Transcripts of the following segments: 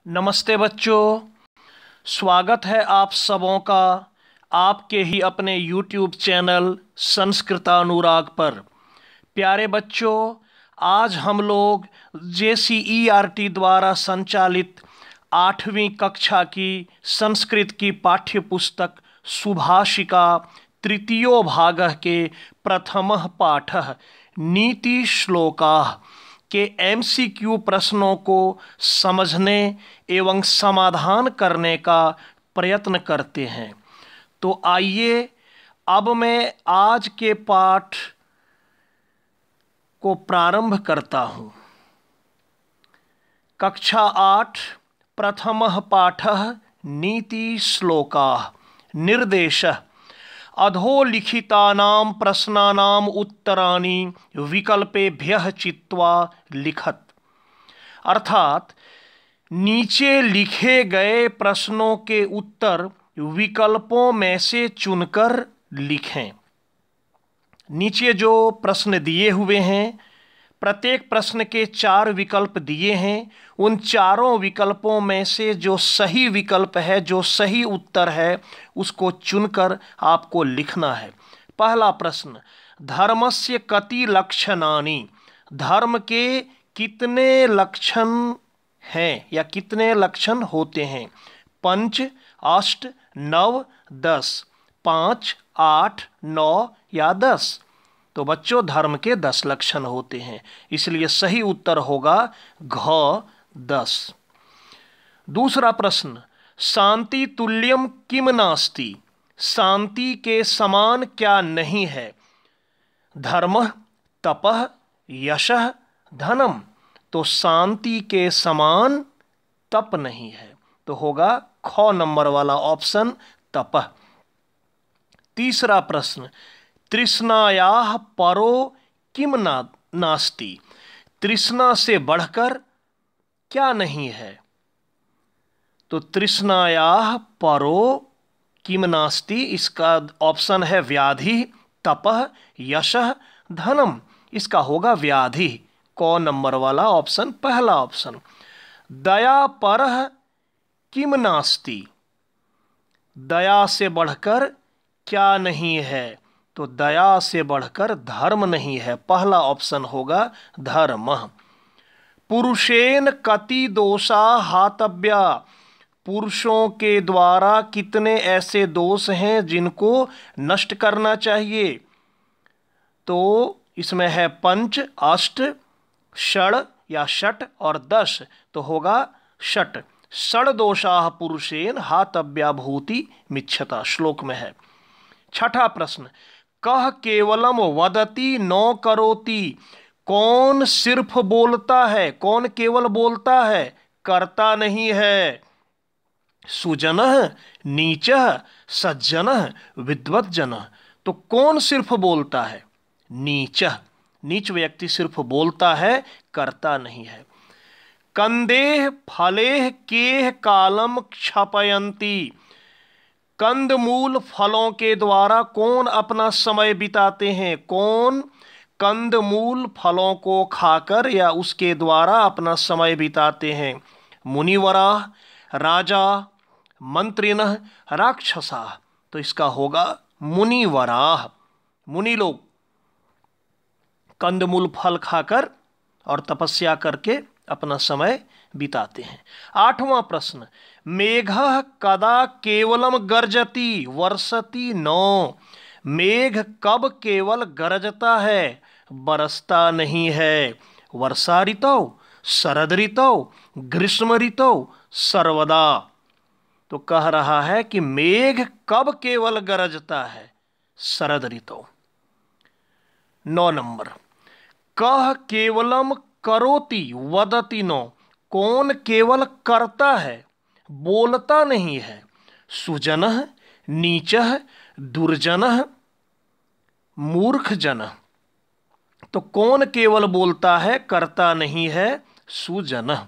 नमस्ते बच्चों, स्वागत है आप सबों का आपके ही अपने YouTube चैनल संस्कृतानुराग पर। प्यारे बच्चों, आज हम लोग JCERT द्वारा संचालित 8वीं कक्षा की संस्कृत की पाठ्य पुस्तक सुभाषिका तृतीयो भागः के प्रथमः पाठः नीति श्लोकाः के MCQ प्रश्नों को समझने एवं समाधान करने का प्रयत्न करते हैं। तो आइए अब मैं आज के पाठ को प्रारंभ करता हूँ। कक्षा 8 प्रथमः पाठः नीति श्लोकाः निर्देशः अधोलिखितानां प्रश्नानां उत्तराणि विकल्पेभ्यः चित्वा लिखत। अर्थात नीचे लिखे गए प्रश्नों के उत्तर विकल्पों में से चुनकर लिखें। नीचे जो प्रश्न दिए हुए हैं, प्रत्येक प्रश्न के 4 विकल्प दिए हैं। उन चारों विकल्पों में से जो सही विकल्प है, जो सही उत्तर है, उसको चुनकर आपको लिखना है। पहला प्रश्न, धर्मस्य कति लक्षणानि? धर्म के कितने लक्षण हैं या कितने लक्षण होते हैं? 5, 8, 9, 10। 5, 8, 9 या 10। तो बच्चों, धर्म के 10 लक्षण होते हैं, इसलिए सही उत्तर होगा घ 10। दूसरा प्रश्न, शांति तुल्यम किम नास्ति? शांति के समान क्या नहीं है? धर्मः, तपः, यशः, धनम। तो शांति के समान तप नहीं है, तो होगा ख नंबर वाला ऑप्शन तपः। तीसरा प्रश्न, तृष्णायाः परो किम नास्ति? तृष्णा से बढ़कर क्या नहीं है? तो तृष्णायाः परो किम नास्ति, इसका ऑप्शन है व्याधि, तपः, यशः, धनम। इसका होगा व्याधि, क नंबर वाला ऑप्शन पहला ऑप्शन। दया परः किम नास्ति? दया से बढ़कर क्या नहीं है? तो दया से बढ़कर धर्म नहीं है, पहला ऑप्शन होगा धर्म। पुरुषेन कति दोषा हातव्या? पुरुषों के द्वारा कितने ऐसे दोष हैं जिनको नष्ट करना चाहिए? तो इसमें है 5, 8, षड या षट और 10, तो होगा षट। षड दोषाः पुरुषेन हातव्या भूति मिच्छता, श्लोक में है। छठा प्रश्न, कह केवलम वदति न करोति? कौन सिर्फ बोलता है, कौन केवल बोलता है, करता नहीं है? सुजनः, नीचः, सज्जनः, विद्वज्जनः। तो कौन सिर्फ बोलता है? नीचः, नीच व्यक्ति सिर्फ बोलता है, करता नहीं है। कंदेह फलेह केह कालम क्षपयन्ति? कंदमूल फलों के द्वारा कौन अपना समय बिताते हैं? कौन कंदमूल फलों को खाकर या उसके द्वारा अपना समय बिताते हैं? मुनिवराः, राजा, मंत्रिणः, राक्षसाः। तो इसका होगा मुनिवराः। मुनि लोग कंदमूल फल खाकर और तपस्या करके अपना समय बिताते हैं। 8वां प्रश्न, मेघः कदा केवलम गर्जति वर्षति नो? मेघ कब केवल गरजता है, बरसता नहीं है? वर्षा ऋतौ, शरद ऋतौ, ग्रीष्म ऋतौ, सर्वदा। तो कह रहा है कि मेघ कब केवल गरजता है, शरद ऋतु। 9 नंबर, कह केवलम करोति वदति नो? कौन केवल करता है, बोलता नहीं है? सुजनः, नीचः, दुर्जनः, मूर्खजनः। तो कौन केवल बोलता है, करता नहीं है? सुजनः।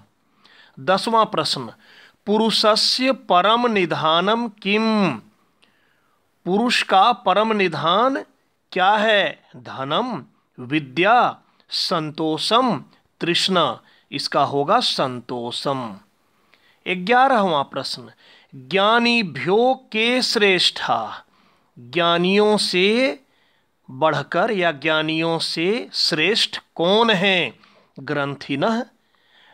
10वां प्रश्न, पुरुषस्य परम निधानम किम? पुरुष का परम निधान क्या है? धनम, विद्या, संतोषम, तृष्णा। इसका होगा संतोषम। 11वां प्रश्न, ज्ञानीभ्यो के श्रेष्ठा, ज्ञानियों से बढ़कर या ज्ञानियों से श्रेष्ठ कौन है? ग्रंथिनः,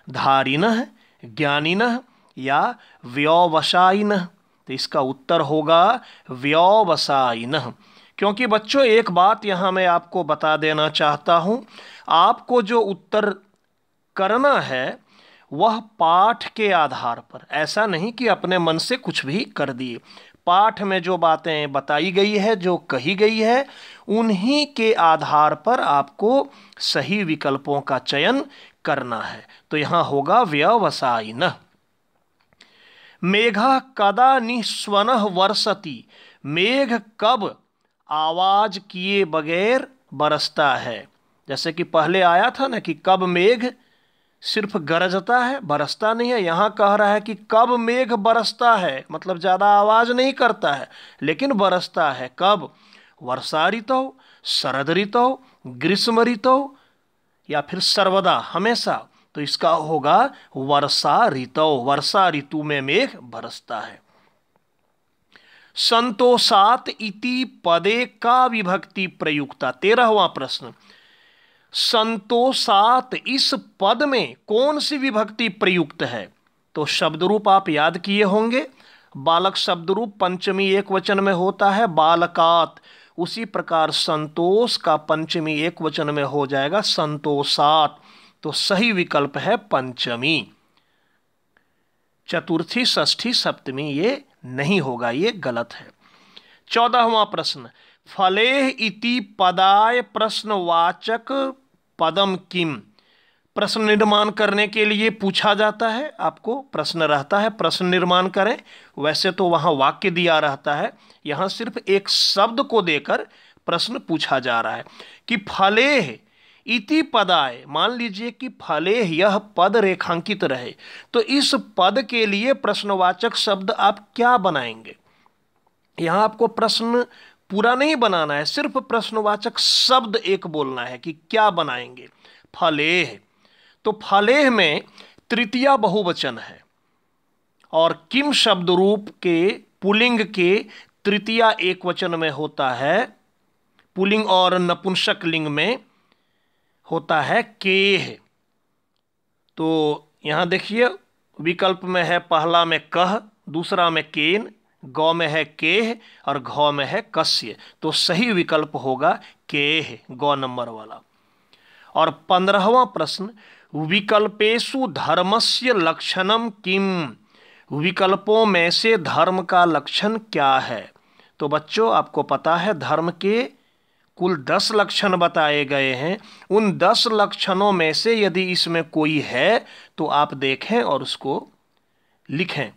धारिणः, ज्ञानिनः या व्यवसायिनः? तो इसका उत्तर होगा व्यवसायिनः। क्योंकि बच्चों एक बात यहाँ मैं आपको बता देना चाहता हूँ, आपको जो उत्तर करना है वह पाठ के आधार पर, ऐसा नहीं कि अपने मन से कुछ भी कर दिए। पाठ में जो बातें बताई गई है, जो कही गई है, उन्हीं के आधार पर आपको सही विकल्पों का चयन करना है। तो यहाँ होगा व्यवसायिनः। मेघः कदा निःस्वनः वर्षति, मेघ कब आवाज किए बगैर बरसता है? जैसे कि पहले आया था ना कि कब मेघ सिर्फ गरजता है, बरसता नहीं है। यहाँ कह रहा है कि कब मेघ बरसता है, मतलब ज़्यादा आवाज़ नहीं करता है लेकिन बरसता है। कब? वर्षा ऋतु, शरद ऋतु, ग्रीष्म ऋतु या फिर सर्वदा, हमेशा। तो इसका होगा वर्षा ऋतु, वर्षा ऋतु में मेघ बरसता है। संतोषात इति पदे का विभक्ति प्रयुक्ता, 13वां प्रश्न, संतोषात इस पद में कौन सी विभक्ति प्रयुक्त है? तो शब्द रूप आप याद किए होंगे, बालक शब्द रूप पंचमी एक वचन में होता है बालकात, उसी प्रकार संतोष का पंचमी एक वचन में हो जाएगा संतोषात। तो सही विकल्प है पंचमी। चतुर्थी, षष्ठी, सप्तमी ये नहीं होगा, ये गलत है। 14वां प्रश्न, फलेह इति पदाय प्रश्नवाचक पदम किम, प्रश्न निर्माण करने के लिए पूछा जाता है, आपको प्रश्न रहता है प्रश्न निर्माण करें। वैसे तो वहाँ वाक्य दिया रहता है, यहाँ सिर्फ एक शब्द को देकर प्रश्न पूछा जा रहा है कि फलेह इति पदाय, मान लीजिए कि फलेह यह पद रेखांकित रहे, तो इस पद के लिए प्रश्नवाचक शब्द आप क्या बनाएंगे? यहाँ आपको प्रश्न पूरा नहीं बनाना है, सिर्फ प्रश्नवाचक शब्द एक बोलना है कि क्या बनाएंगे। फलेह, तो फलेह में तृतीया बहुवचन है और किम शब्द रूप के पुल्लिंग के तृतीया एक वचन में होता है, पुल्लिंग और नपुंसक लिंग में होता है केह। तो यहाँ देखिए विकल्प में है, पहला में कह, दूसरा में केन, गौ में है केह और घौ में है कस्य। तो सही विकल्प होगा केह, गौ नंबर वाला। और 15वां प्रश्न, विकल्पेषु धर्मस्य लक्षणम किम, विकल्पों में से धर्म का लक्षण क्या है? तो बच्चों आपको पता है धर्म के कुल 10 लक्षण बताए गए हैं। उन 10 लक्षणों में से यदि इसमें कोई है तो आप देखें और उसको लिखें।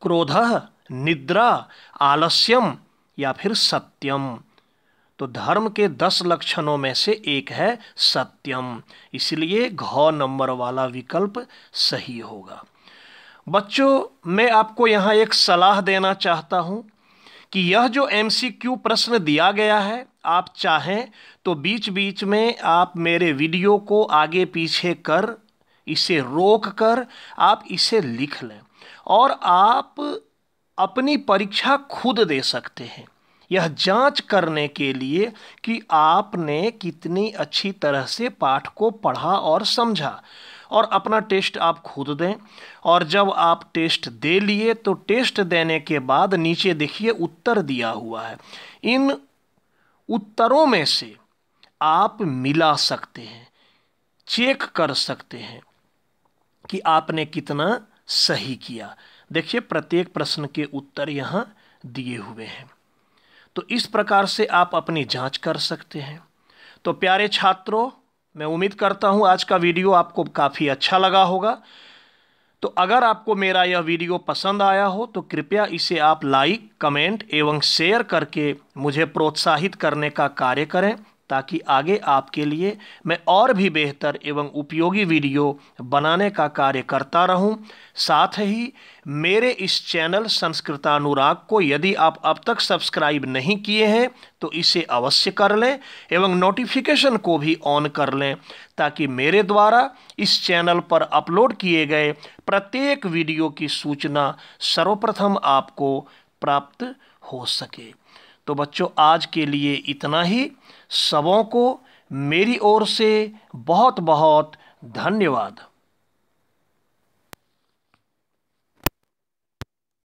क्रोधः, निद्रा, आलस्यम या फिर सत्यम। तो धर्म के 10 लक्षणों में से एक है सत्यम, इसलिए घ नंबर वाला विकल्प सही होगा। बच्चों मैं आपको यहाँ एक सलाह देना चाहता हूँ कि यह जो MCQ प्रश्न दिया गया है, आप चाहें तो बीच बीच में आप मेरे वीडियो को आगे पीछे कर, इसे रोक कर आप इसे लिख लें और आप अपनी परीक्षा खुद दे सकते हैं, यह जांच करने के लिए कि आपने कितनी अच्छी तरह से पाठ को पढ़ा और समझा। और अपना टेस्ट आप खुद दें। और जब आप टेस्ट दे लिए तो टेस्ट देने के बाद नीचे देखिए उत्तर दिया हुआ है, इन उत्तरों में से आप मिला सकते हैं, चेक कर सकते हैं कि आपने कितना सही किया। देखिए प्रत्येक प्रश्न के उत्तर यहाँ दिए हुए हैं, तो इस प्रकार से आप अपनी जांच कर सकते हैं। तो प्यारे छात्रों, मैं उम्मीद करता हूँ आज का वीडियो आपको काफ़ी अच्छा लगा होगा। तो अगर आपको मेरा यह वीडियो पसंद आया हो तो कृपया इसे आप लाइक, कमेंट एवं शेयर करके मुझे प्रोत्साहित करने का कार्य करें, ताकि आगे आपके लिए मैं और भी बेहतर एवं उपयोगी वीडियो बनाने का कार्य करता रहूं। साथ ही मेरे इस चैनल संस्कृतानुराग को यदि आप अब तक सब्सक्राइब नहीं किए हैं तो इसे अवश्य कर लें एवं नोटिफिकेशन को भी ऑन कर लें, ताकि मेरे द्वारा इस चैनल पर अपलोड किए गए प्रत्येक वीडियो की सूचना सर्वप्रथम आपको प्राप्त हो सके। तो बच्चों, आज के लिए इतना ही। सबों को मेरी ओर से बहुत बहुत धन्यवाद।